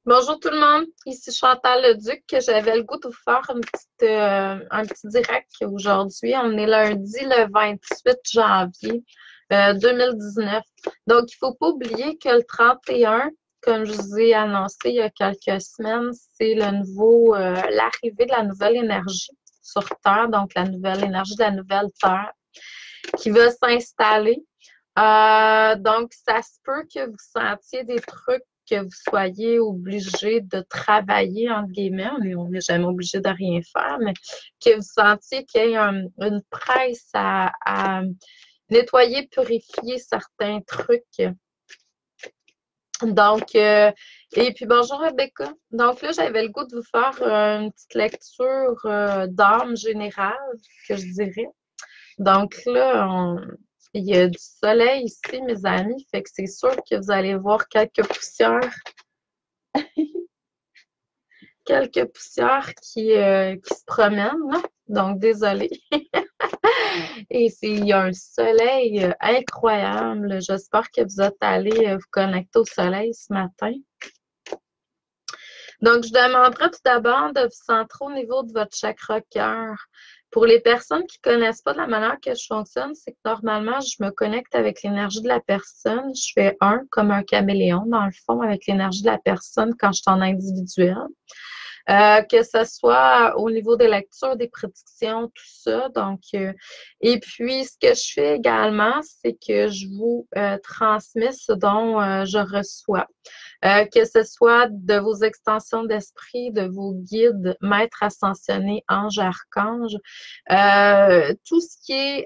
Bonjour tout le monde, ici Chantal Leduc. J'avais le goût de vous faire un petit direct aujourd'hui. On est lundi le 28 janvier 2019. Donc, il ne faut pas oublier que le 31, comme je vous ai annoncé il y a quelques semaines, c'est l'arrivée de la nouvelle énergie sur Terre, donc la nouvelle énergie de la nouvelle Terre qui va s'installer. Donc, ça se peut que vous sentiez des trucs que vous soyez obligé de travailler, entre guillemets. On n'est jamais obligé de rien faire, mais que vous sentiez qu'il y a une presse à nettoyer, purifier certains trucs. Donc, et puis bonjour Rebecca. Donc là, j'avais le goût de vous faire une petite lecture d'âme générale, que je dirais. Donc là, il y a du soleil ici, mes amis, fait que c'est sûr que vous allez voir quelques poussières qui se promènent, là. Donc, désolée. Et il y a un soleil incroyable. J'espère que vous êtes allés vous connecter au soleil ce matin. Donc, je demanderai tout d'abord de vous centrer au niveau de votre chakra cœur. Pour les personnes qui ne connaissent pas de la manière que je fonctionne, c'est que normalement, je me connecte avec l'énergie de la personne. Je fais comme un caméléon, dans le fond, avec l'énergie de la personne quand je suis en individuel. Que ce soit au niveau des lectures, des prédictions, tout ça. Donc, et puis, ce que je fais également, c'est que je vous transmets ce dont je reçois. Que ce soit de vos extensions d'esprit, de vos guides, maîtres ascensionnés, anges, archanges, tout ce qui est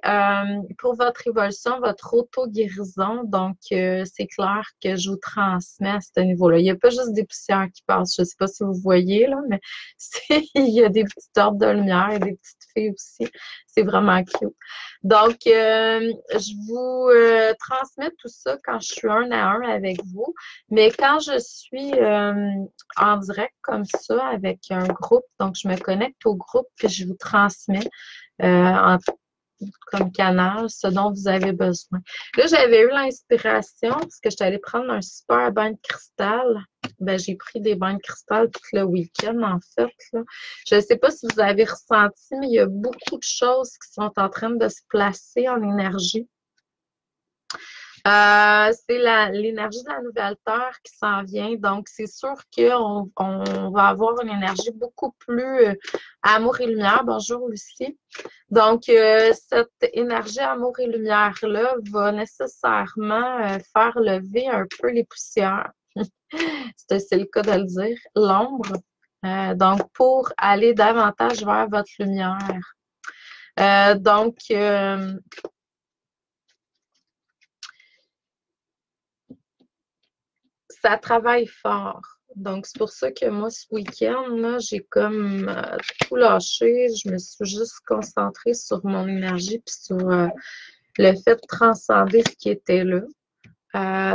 pour votre évolution, votre auto-guérison. Donc, c'est clair que je vous transmets à ce niveau-là. Il n'y a pas juste des poussières qui passent. Je ne sais pas si vous voyez, là, mais il y a des petites orbes de lumière et des petites fées aussi. C'est vraiment cute. Donc, je vous transmets tout ça quand je suis un à un avec vous. Mais quand je suis en direct comme ça avec un groupe, donc je me connecte au groupe que je vous transmets comme canal ce dont vous avez besoin. Là, j'avais eu l'inspiration parce que j'étais allée prendre un super bain de cristal. Ben, j'ai pris des bains de cristal tout le week-end, en fait, là. Je ne sais pas si vous avez ressenti, mais il y a beaucoup de choses qui sont en train de se placer en énergie. C'est l'énergie de la nouvelle Terre qui s'en vient. Donc, c'est sûr qu'on va avoir une énergie beaucoup plus amour et lumière. Bonjour, Lucie. Donc, cette énergie amour et lumière-là va nécessairement faire lever un peu les poussières. C'est le cas de le dire. L'ombre. Donc, pour aller davantage vers votre lumière. Donc, ça travaille fort. Donc, c'est pour ça que moi, ce week-end, là, j'ai comme tout lâché. Je me suis juste concentrée sur mon énergie puis sur le fait de transcender ce qui était là.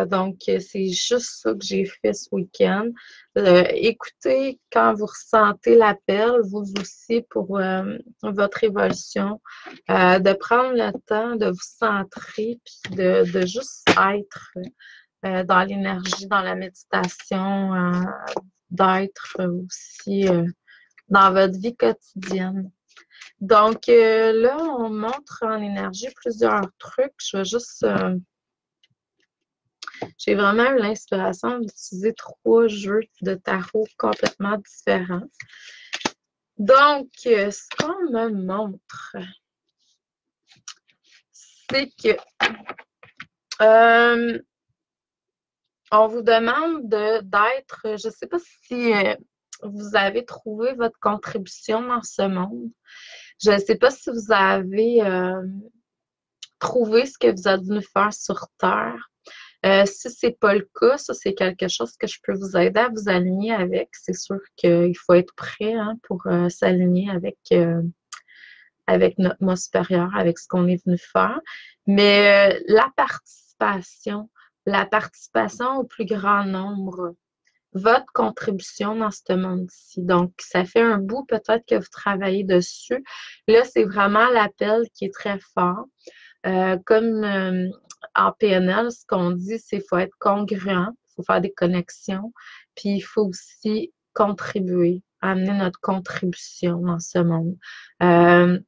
Donc, c'est juste ça que j'ai fait ce week-end. Écoutez quand vous ressentez l'appel, vous aussi, pour votre évolution, de prendre le temps de vous centrer puis de juste être dans l'énergie, dans la méditation, d'être aussi dans votre vie quotidienne. Donc là, on montre en énergie plusieurs trucs. Je vais juste... j'ai vraiment eu l'inspiration d'utiliser 3 jeux de tarot complètement différents. Donc, ce qu'on me montre, c'est que on vous demande d'être, je ne sais pas si vous avez trouvé votre contribution dans ce monde. Je ne sais pas si vous avez trouvé ce que vous êtes venu faire sur Terre. Si ce n'est pas le cas, ça, c'est quelque chose que je peux vous aider à vous aligner avec. C'est sûr qu'il faut être prêt pour s'aligner avec notre moi supérieur, avec ce qu'on est venu faire. Mais la participation au plus grand nombre, votre contribution dans ce monde-ci. Donc, ça fait un bout peut-être que vous travaillez dessus. Là, c'est vraiment l'appel qui est très fort. Comme en PNL, ce qu'on dit, c'est qu'il faut être congruent, il faut faire des connexions Puis il faut aussi contribuer, amener notre contribution dans ce monde. Euh,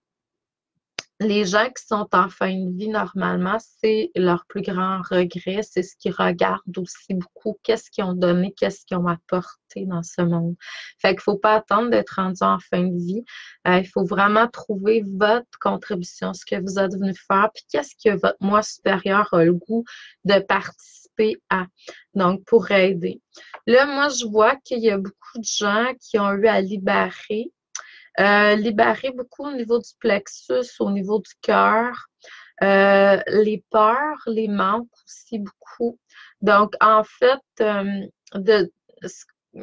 les gens qui sont en fin de vie, normalement, c'est leur plus grand regret, c'est ce qu'ils regardent aussi beaucoup, qu'est-ce qu'ils ont donné, qu'est-ce qu'ils ont apporté dans ce monde. Fait qu'il faut pas attendre d'être rendu en fin de vie. Il faut vraiment trouver votre contribution, ce que vous êtes venu faire, puis qu'est-ce que votre moi supérieur a le goût de participer à. Donc, pour aider. Là, moi, je vois qu'il y a beaucoup de gens qui ont eu à libérer beaucoup au niveau du plexus, au niveau du cœur, les peurs, les manques aussi beaucoup. Donc, en fait,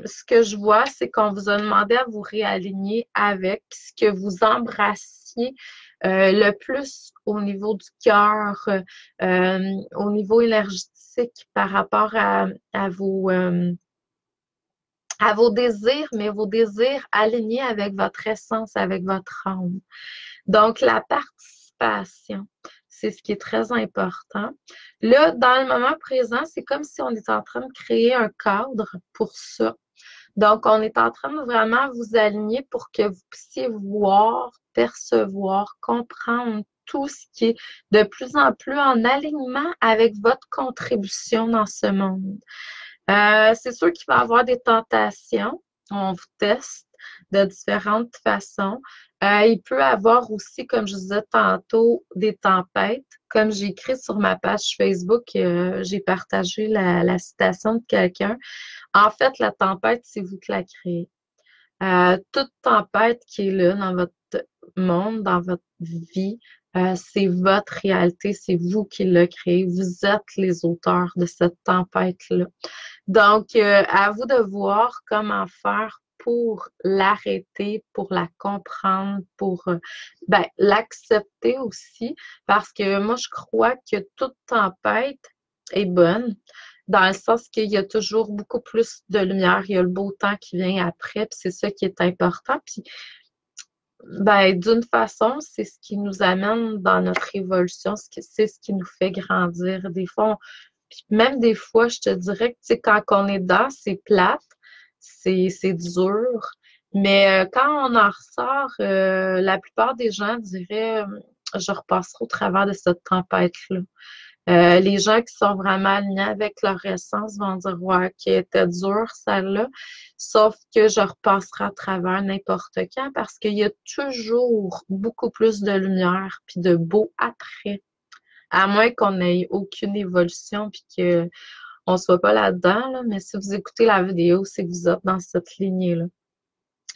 ce que je vois, c'est qu'on vous a demandé à vous réaligner avec ce que vous embrassiez le plus au niveau du cœur, au niveau énergétique par rapport à vos désirs, mais vos désirs alignés avec votre essence, avec votre âme. Donc, la participation, c'est ce qui est très important. Là, dans le moment présent, c'est comme si on était en train de créer un cadre pour ça. Donc, on est en train de vraiment vous aligner pour que vous puissiez voir, percevoir, comprendre tout ce qui est de plus en plus en alignement avec votre contribution dans ce monde. C'est sûr qu'il va y avoir des tentations. On vous teste de différentes façons. Il peut y avoir aussi, comme je disais tantôt, des tempêtes. Comme j'ai écrit sur ma page Facebook, j'ai partagé la citation de quelqu'un. En fait, la tempête, c'est vous qui la créez. Toute tempête qui est là dans votre monde, dans votre vie, c'est votre réalité, c'est vous qui l'avez créée. Vous êtes les auteurs de cette tempête-là. Donc, à vous de voir comment faire pour l'arrêter, pour la comprendre, pour l'accepter aussi, parce que moi, je crois que toute tempête est bonne, dans le sens qu'il y a toujours beaucoup plus de lumière, il y a le beau temps qui vient après, puis c'est ça qui est important. Puis, d'une façon, c'est ce qui nous amène dans notre évolution, c'est ce qui nous fait grandir. Des fois, puis même des fois, je te dirais que, tu sais, quand on est dedans, c'est plate, c'est dur. Mais quand on en ressort, la plupart des gens diraient, je repasserai au travers de cette tempête-là. Les gens qui sont vraiment alignés avec leur essence vont dire, ouais, qui était dur, celle-là. Sauf que je repasserai à travers n'importe quand parce qu'il y a toujours beaucoup plus de lumière puis de beau après. À moins qu'on n'ait aucune évolution puis qu'on ne soit pas là-dedans, là, mais si vous écoutez la vidéo, c'est que vous êtes dans cette lignée-là.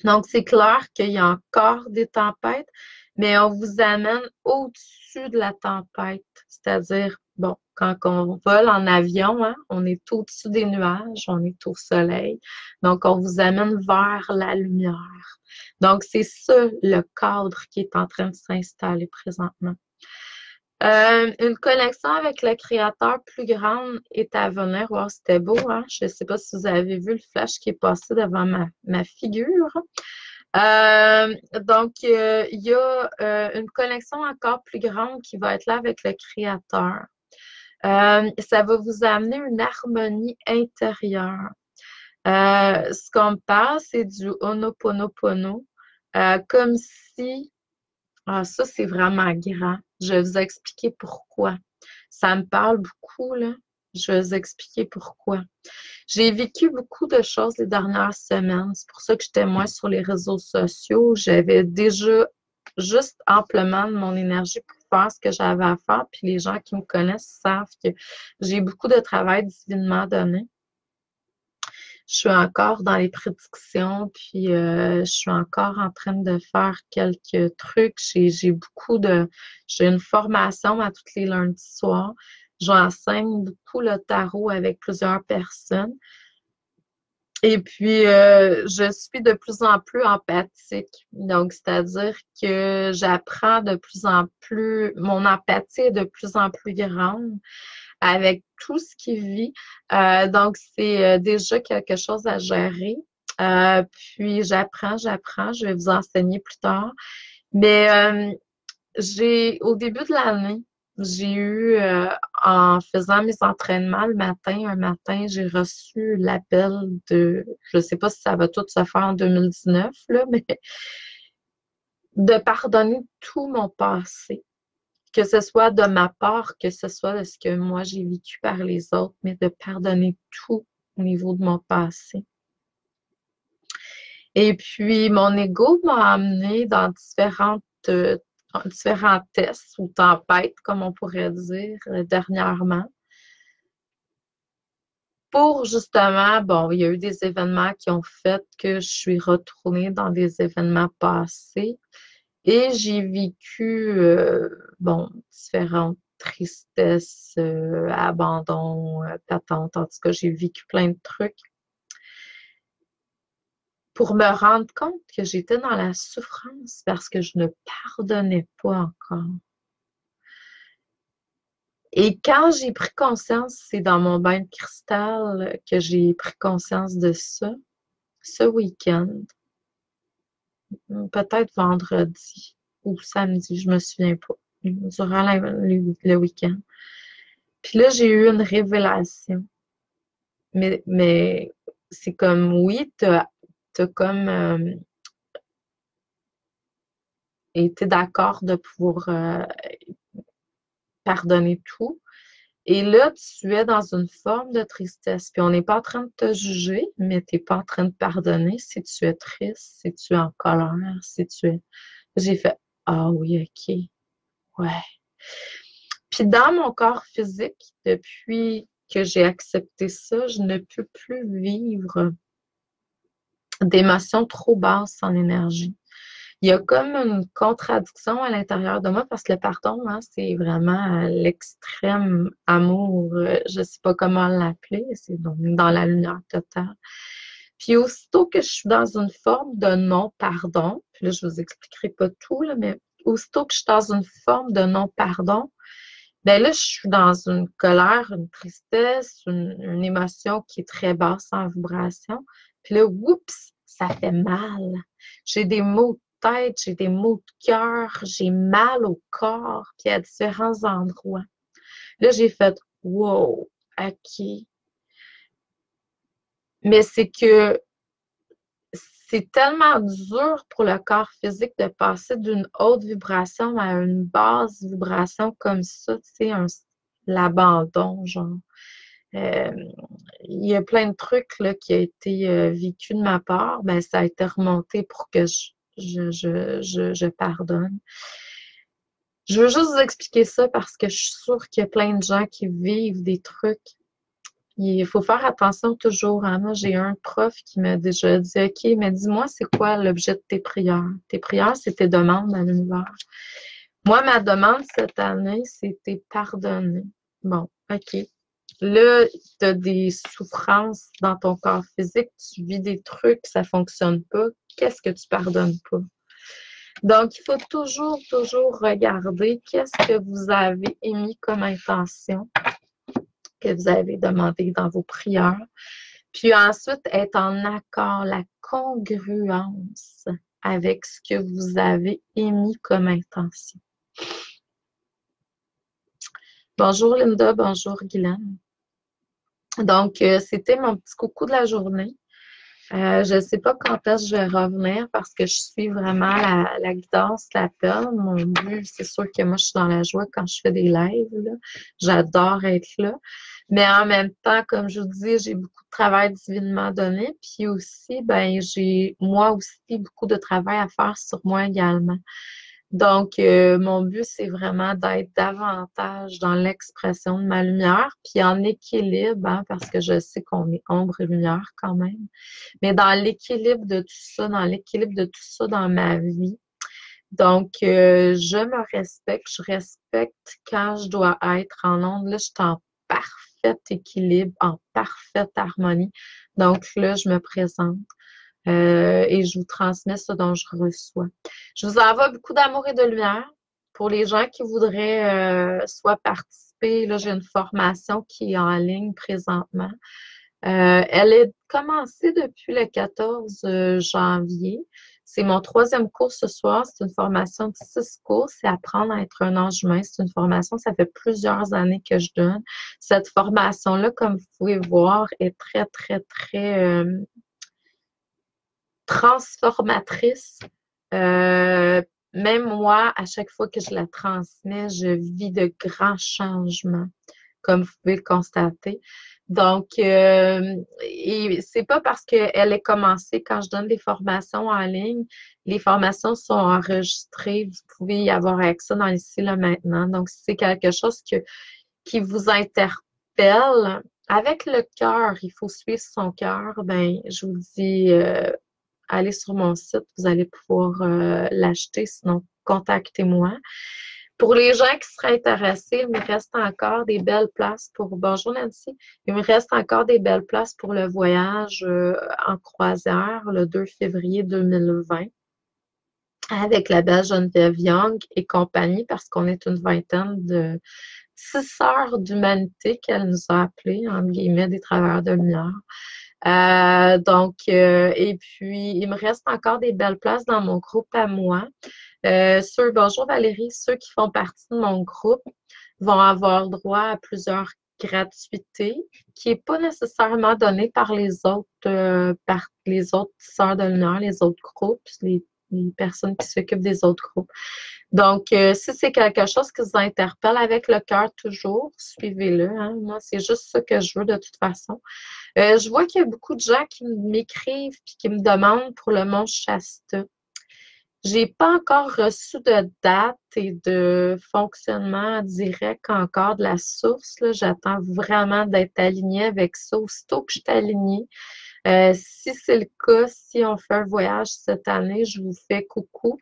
Donc, c'est clair qu'il y a encore des tempêtes, mais on vous amène au-dessus de la tempête. C'est-à-dire, bon, quand on vole en avion, hein, on est au-dessus des nuages, on est au soleil. Donc, on vous amène vers la lumière. Donc, c'est ça le cadre qui est en train de s'installer présentement. Une connexion avec le créateur plus grande est à venir. Wow, c'était beau, hein? Je ne sais pas si vous avez vu le flash qui est passé devant ma figure. Donc, il y a une connexion encore plus grande qui va être là avec le créateur. Ça va vous amener une harmonie intérieure. Ce qu'on me parle, c'est du Ho'oponopono. Comme si ça, c'est vraiment grand. Je vais vous expliquer pourquoi. Ça me parle beaucoup, là. Je vais vous expliquer pourquoi. J'ai vécu beaucoup de choses les dernières semaines. C'est pour ça que j'étais moins sur les réseaux sociaux. J'avais déjà juste amplement de mon énergie pour faire ce que j'avais à faire. Puis les gens qui me connaissent savent que j'ai beaucoup de travail divinement donné. Je suis encore dans les prédictions, puis je suis encore en train de faire quelques trucs. J'ai une formation à tous les lundis soirs. J'enseigne beaucoup le tarot avec plusieurs personnes. Et puis, je suis de plus en plus empathique. Donc, c'est-à-dire que j'apprends de plus en plus, mon empathie est de plus en plus grande avec tout ce qui vit. Donc, c'est déjà quelque chose à gérer. Puis, j'apprends. Je vais vous enseigner plus tard. Mais au début de l'année, j'ai eu en faisant mes entraînements le matin, un matin, j'ai reçu l'appel de, je sais pas si ça va tout se faire en 2019, là, mais de pardonner tout mon passé, que ce soit de ma part, que ce soit de ce que moi j'ai vécu par les autres, mais de pardonner tout au niveau de mon passé. Et puis, mon ego m'a amené dans différents tests ou tempêtes, comme on pourrait dire, dernièrement. Pour justement, bon, il y a eu des événements qui ont fait que je suis retournée dans des événements passés et j'ai vécu, bon, différentes tristesses, abandon, patente. En tout cas, j'ai vécu plein de trucs pour me rendre compte que j'étais dans la souffrance parce que je ne pardonnais pas encore. Et quand j'ai pris conscience, c'est dans mon bain de cristal que j'ai pris conscience de ça, ce week-end, peut-être vendredi ou samedi, je me souviens pas, durant le week-end. Puis là, j'ai eu une révélation. Mais c'est comme, oui, t'as comme été d'accord de pouvoir pardonner tout. Et là, tu es dans une forme de tristesse. Puis on n'est pas en train de te juger, mais tu n'es pas en train de pardonner si tu es triste, si tu es en colère, si tu es... J'ai fait, ah oui, OK, ouais. Puis dans mon corps physique, depuis que j'ai accepté ça, je ne peux plus vivre d'émotions trop basses en énergie. Il y a comme une contradiction à l'intérieur de moi parce que le pardon, hein, c'est vraiment l'extrême amour. Je ne sais pas comment l'appeler. C'est donc dans la lumière totale. Puis aussitôt que je suis dans une forme de non-pardon, puis là, je vous expliquerai pas tout, là, mais aussitôt que je suis dans une forme de non-pardon, ben là, je suis dans une colère, une tristesse, une émotion qui est très basse en vibration. Puis là, oups, ça fait mal. J'ai des maux de tête, j'ai des maux de cœur, j'ai mal au corps, puis à différents endroits. Là, j'ai fait, wow, OK. Mais c'est que c'est tellement dur pour le corps physique de passer d'une haute vibration à une basse vibration comme ça, tu sais, l'abandon, genre. Euh, il y a plein de trucs là, qui a été vécu de ma part, ben, ça a été remonté pour que je pardonne. Je veux juste vous expliquer ça parce que je suis sûre qu'il y a plein de gens qui vivent des trucs. Il faut faire attention toujours. Hein. Moi, j'ai un prof qui m'a déjà dit, OK, mais dis-moi, c'est quoi l'objet de tes prières? Tes prières, c'est tes demandes à l'univers. Moi, ma demande cette année, c'était pardonner. Bon, OK. Là, tu as des souffrances dans ton corps physique, tu vis des trucs, ça ne fonctionne pas. Qu'est-ce que tu pardonnes pas? Donc, il faut toujours, toujours regarder qu'est-ce que vous avez émis comme intention, que vous avez demandé dans vos prières. Puis ensuite, être en accord, la congruence avec ce que vous avez émis comme intention. Bonjour Linda, bonjour Guylaine. Donc, c'était mon petit coucou de la journée. Je ne sais pas quand est-ce que je vais revenir parce que je suis vraiment la guidance, l'appel. Mon but, c'est sûr que moi, je suis dans la joie quand je fais des lives, là. J'adore être là. Mais en même temps, comme je vous dis, j'ai beaucoup de travail divinement donné. Puis aussi, ben, j'ai moi aussi beaucoup de travail à faire sur moi également. Donc, mon but, c'est vraiment d'être davantage dans l'expression de ma lumière, puis en équilibre, hein, parce que je sais qu'on est ombre et lumière quand même, mais dans l'équilibre de tout ça, dans l'équilibre de tout ça dans ma vie. Donc, je me respecte, je respecte quand je dois être en onde. Là, je suis en parfait équilibre, en parfaite harmonie. Donc, là, je me présente. Et je vous transmets ce dont je reçois. Je vous envoie beaucoup d'amour et de lumière. Pour les gens qui voudraient soit participer, là, j'ai une formation qui est en ligne présentement. Elle est commencée depuis le 14 janvier. C'est mon troisième cours ce soir. C'est une formation de 6 cours. C'est apprendre à être un ange humain. C'est une formation, ça fait plusieurs années que je donne. Cette formation-là, comme vous pouvez voir, est très, très, très transformatrice. Euh, Même moi, à chaque fois que je la transmets, je vis de grands changements, comme vous pouvez le constater. Donc, et c'est pas parce qu'elle est commencée quand je donne des formations en ligne. Les formations sont enregistrées. Vous pouvez y avoir accès dans ici, là, maintenant. Donc, si c'est quelque chose qui vous interpelle, avec le cœur, il faut suivre son cœur, ben, je vous dis, allez sur mon site, vous allez pouvoir l'acheter, sinon contactez-moi. Pour les gens qui seraient intéressés, il me reste encore des belles places pour... Bonjour Nancy. Il me reste encore des belles places pour le voyage en croisière le 2 février 2020 avec la belle Geneviève Young et compagnie parce qu'on est une vingtaine de 6 sœurs d'humanité qu'elle nous a appelées, entre guillemets, des travailleurs de lumière. Et puis, il me reste encore des belles places dans mon groupe à moi. Bonjour Valérie, ceux qui font partie de mon groupe vont avoir droit à plusieurs gratuités qui n'est pas nécessairement donnée par les autres sœurs de lumière, les autres groupes, les personnes qui s'occupent des autres groupes. Donc, si c'est quelque chose qui vous interpelle avec le cœur toujours, suivez-le. Hein. Moi, c'est juste ça que je veux de toute façon. Je vois qu'il y a beaucoup de gens qui m'écrivent et qui me demandent pour le mont Shasta. J'ai pas encore reçu de date et de fonctionnement direct encore de la source. Là. J'attends vraiment d'être alignée avec ça. Aussitôt que je suis alignée, si c'est le cas, si on fait un voyage cette année, je vous fais coucou.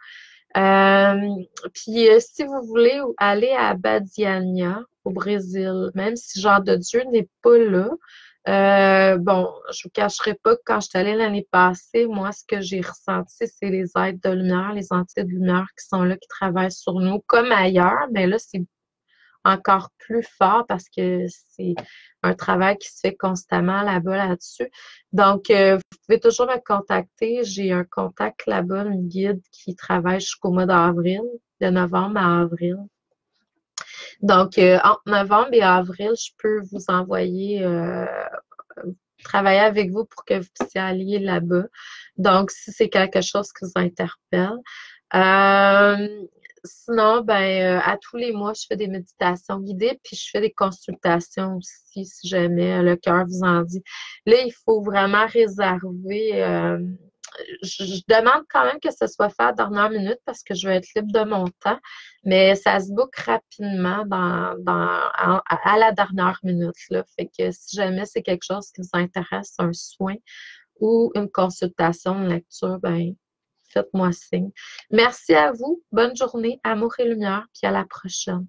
Si vous voulez aller à Badiania, au Brésil, même si Jean de Dieu n'est pas là, bon, je vous cacherai pas que quand je suis allée l'année passée, moi, ce que j'ai ressenti, c'est les êtres de lumière, les entités de lumière qui sont là, qui travaillent sur nous, comme ailleurs, mais là, c'est encore plus fort parce que c'est un travail qui se fait constamment là-bas, là-dessus. Donc, vous pouvez toujours me contacter. J'ai un contact là-bas, une guide qui travaille jusqu'au mois d'avril, de novembre à avril. Donc, entre novembre et avril, je peux vous envoyer, travailler avec vous pour que vous puissiez aller là-bas. Donc, si c'est quelque chose qui vous interpelle. Sinon, à tous les mois, je fais des méditations guidées, puis je fais des consultations aussi, si jamais le cœur vous en dit. Là, il faut vraiment réserver. Je demande quand même que ce soit fait à la dernière minute parce que je veux être libre de mon temps, mais ça se book rapidement à la dernière minute, là. Fait que si jamais c'est quelque chose qui vous intéresse, un soin ou une consultation, une lecture, ben faites-moi signe. Merci à vous. Bonne journée. Amour et lumière. Puis à la prochaine.